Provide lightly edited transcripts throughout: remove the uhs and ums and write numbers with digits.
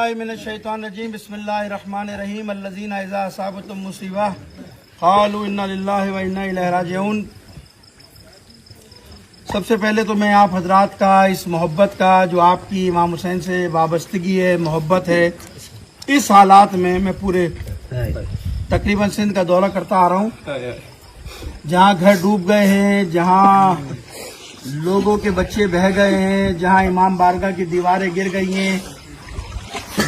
औज़ुबिल्लाहिमिनश्शैतानिर्रजीम बिस्मिल्लाहिर्रहमानिर्रहीम अल्लज़ीना इज़ा असाबतहुम मुसीबा क़ालू इन्ना लिल्लाहि व इन्ना इलैहि राजिऊन। सबसे पहले तो मैं आप हजरात का इस मोहब्बत का जो आपकी इमाम हुसैन से वाबस्तगी है, मोहब्बत है, इस हालात में मैं पूरे तकरीबन सिंध का दौरा करता आ रहा हूँ, जहाँ घर डूब गए हैं, जहाँ लोगों के बच्चे बह गए हैं, जहाँ इमाम बारगाह की दीवारें गिर गई हैं,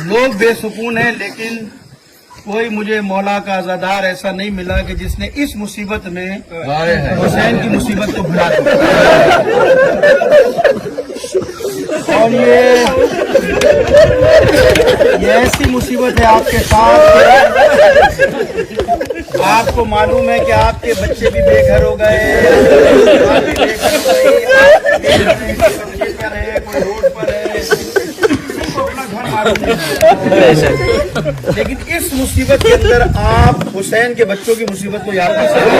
लोग बेसुकून हैं, लेकिन कोई मुझे मौला का अज़ादार ऐसा नहीं मिला कि जिसने इस मुसीबत में हुसैन की मुसीबत को भुला दिया। और ये ऐसी मुसीबत है आपके साथ, आपको मालूम है कि आपके बच्चे भी बेघर हो गए, बच्चे पर है, कोई रोड पर है, अपना घर मालूम है। लेकिन इस मुसीबत के अंदर आप हुसैन के बच्चों की मुसीबत को याद कर सकते।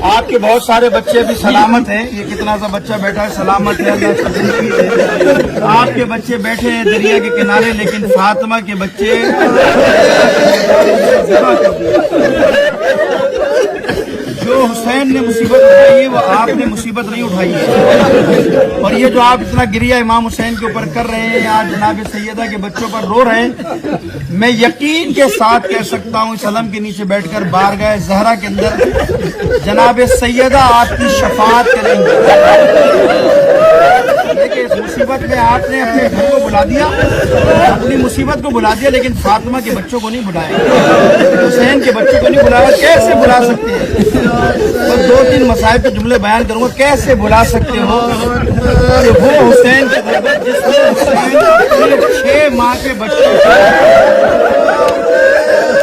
आपके बहुत सारे बच्चे भी सलामत हैं, ये कितना सा बच्चा बैठा है सलामत है, अल्लाह की जिंदगी है। आपके बच्चे बैठे हैं दरिया के किनारे, लेकिन फातिमा के बच्चे जो हुसैन ने मुसीबत उठाई है वो आपने मुसीबत नहीं उठाई है। और ये जो आप इतना गिरिया इमाम हुसैन के ऊपर कर रहे हैं, आज जनाब सैयदा के बच्चों पर रो रहे हैं, मैं यकीन के साथ कह सकता हूँ इस अलम के नीचे बैठकर बारगाह ज़हरा के अंदर जनाब सैयदा आपकी शफाअत करेंगे। देखिए इस मुसीबत में आपने अपने घर को बुला दिया, अपनी मुसीबत को बुला दिया, लेकिन फातिमा के बच्चों को नहीं बुलाया, हुसैन के बच्चों को नहीं बुलाया। कैसे बुला सकते हैं? बस दो तीन मसाइल के जुमले बयान करूंगा। कैसे बुला सकते हो कि वो हुसैन की गुर्बत जिसमें 6 माह के बच्चे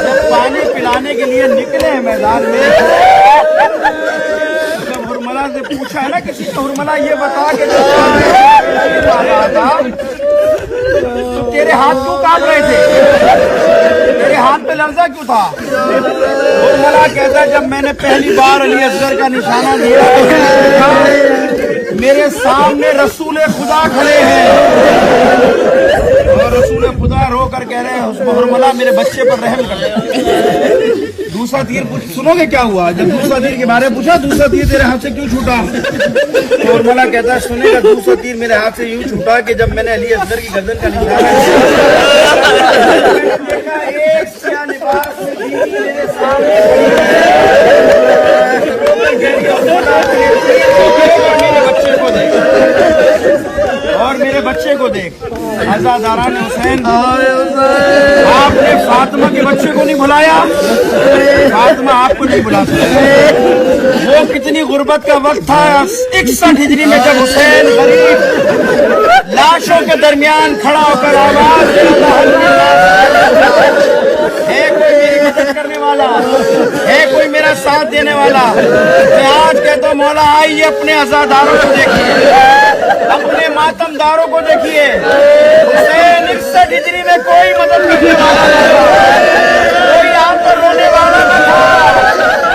जब पानी पिलाने के लिए निकले हैं मैदान में, जब हुरमला से पूछा है ना किसी ने, हुरमला ये बता के तो तेरे हाथ क्यों कांप रहे थे, तेरे हाथ पे लर्जा क्यों था? हुरमला कहता जब मैंने पहली बार अली असगर का निशाना दिया, मेरे सामने रसूल खुदा खड़े हैं और रसूल खुदा रो कर कह रहे हैं हुरमला मेरे बच्चे पर रहम कर दे। दूसरा तीर सुनोगे क्या हुआ? जब दूसरा तीर के बारे में पूछा, दूसरा तीर तेरे हाथ से क्यों छूटा? तो हुरमला कहता है सुनेगा, दूसरा तीर मेरे हाथ से यूं छूटा कि जब मैंने अली असगर की गर्दन का निशाना देखा, एक सिया लिबास में बीवी मेरे सामने और मेरे बच्चे को देख। अज़ादारान हुसैन, आपने फातिमा के बच्चे को नहीं बुलाया, फातिमा आपको नहीं बुला सकती। वो कितनी गुर्बत का वक्त था 61 हिजरी में, जब हुसैन गरीब लाशों के दरमियान खड़ा होकर आवाज है कोई मेरी मदद करने वाला है, कोई मेरा साथ देने वाला। मैं आज कहता हूँ मौला आइए अपने अज़ादारों को देखिए, अपने मातमदारों को देखिए। हुसैन 61 हिजरी में कोई मदद करने वाला नहीं, कोई आप पर रोने वाला न था।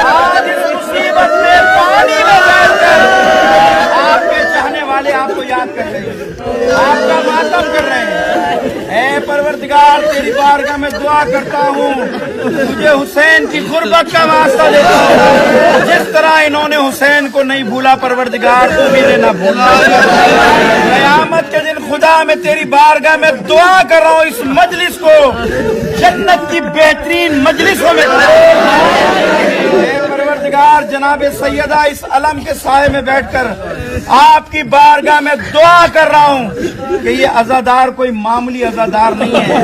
आज इस मुसीबत में पानी में बैठकर आपके चाहने वाले आपको याद कर रहे हैं, आपका मातम कर रहे हैं। ऐ परवरदिगार तेरी बारगाह में दुआ करता हूँ, तुझे हुसैन की गुर्बत का वास्ता देता हूँ। जिस तरह इन्होंने हुसैन को नहीं भूला, परवरदिगार तू भी ना भूलना। क़यामत के दिन खुदा मैं तेरी बारगाह में दुआ कर रहा हूँ, इस मजलिस को जन्नत की बेहतरीन मजलिसों में परवरदिगार जनाब सैयदा इस अलम के साए में बैठकर आपकी बारगाह में दुआ कर रहा हूँ कि ये अज़ादार कोई मामूली अज़ादार नहीं है।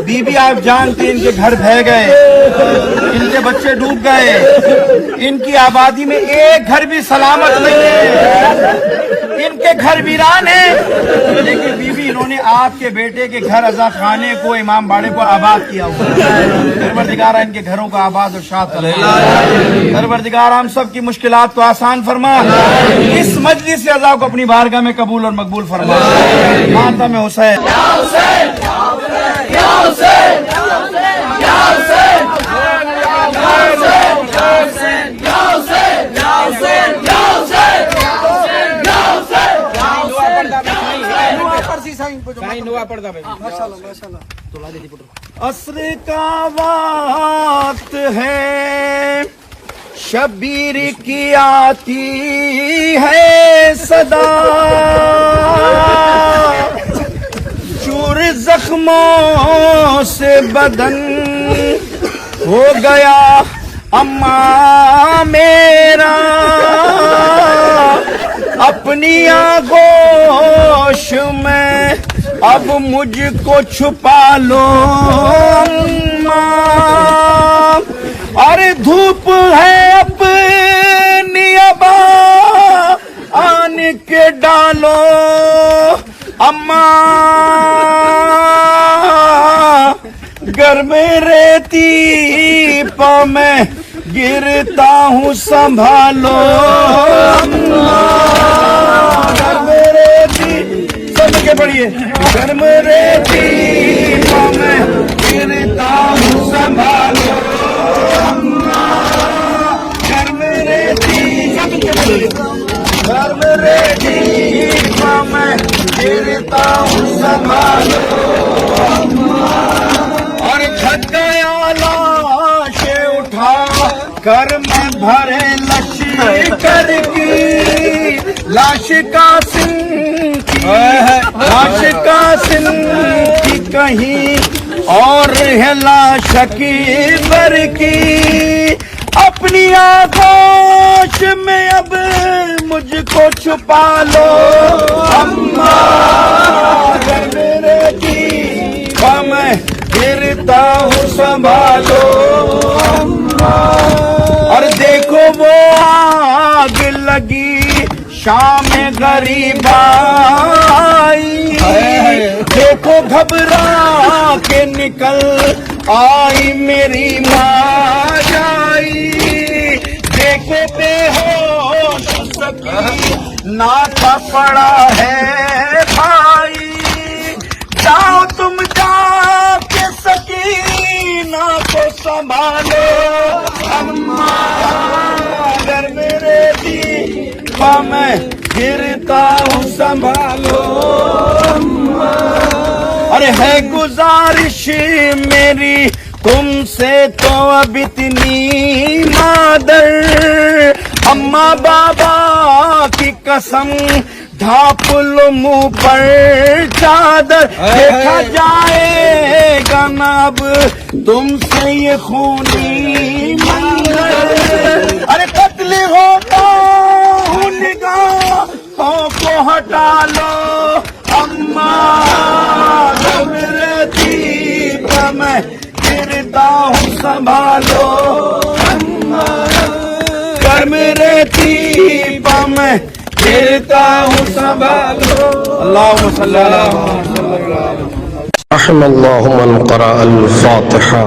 बीबी आप जानते इनके घर बह गए, इनके बच्चे डूब गए, इनकी आबादी में एक घर भी सलामत नहीं है, इनके घर वीरान है, लेकिन बीबी इन्होंने आपके बेटे के घर अज़ा खाने को, इमाम बाड़े को आबाद किया हुआ। परवरदिगार इनके घरों को आबाद और शाद फरमा। परवरदिगार हम सब की मुश्किलात को आसान फरमा, इस मजलिस से अज़ा को अपनी बारगाह में कबूल और मकबूल फरमा। मातम हुसैन, या हुसैन, या हुसैन, या हुसैन, या हुसैन, या हुसैन, या हुसैन, या हुसैन, या हुसैन, या हुसैन, या हुसैन, या हुसैन, या हुसैन, असर का वक्त है, शबीर की आती है सदा, चूर जख्मों से बदन हो गया अम्मा मेरा, अपनी आगोश में अब मुझको छुपा लो अम्मा, अरे धूप है अपनी अबा आन के डालो अम्मा, घर में रहती पाँव में गिरता हूँ संभालो अम्मा, घर में रहती सब के पढ़िए, घर में रहती पाँव में गिरता हूँ संभालो अम्मा, घर में रहती सब के पढ़िए, घर में रहती पाँव में गिरता हूँ संभालो अम्मा, और थक गया लाशें उठा कर मैं भरे लश्कर की, लाश कासिम की, लाश कासिम की कहीं और है लाश अकीबर की, अपनी आगोश में अब मुझको छुपा लो अम्मा, घर मेरे की मैं गिरता हूँ संभालो अम्मा, और देखो वो आग लगी शाम गरीब आई, देखो घबरा के निकल आई मेरी माँ जाई, देखो बेहोश सकी नाथा पड़ा है भाई, जाओ तुम जाके सकीना को संभालो अम्मा, घर मेरे दीपा में गिरता हूँ संभालो अम्मा, अरे है गुजारिश मेरी तुमसे तो अब इतनी मादर, अम्मा बाबा की कसम ढाप लो मुंह पर चादर, देखा जाएगा ना अब तुमसे ये खूनी मंजर, अरे कत्ल होता हूँ निगाहों को हटा लो अम्मा, मेरे दीप में गिरता हूँ संभालो अम्मा, घर मेरे दीप में गिरता हूँ संभालो। अल्लाहुम्मा सल्ली अला मुहम्मद। रहमल्लाहु मन क़रा अल-फ़ातिहा।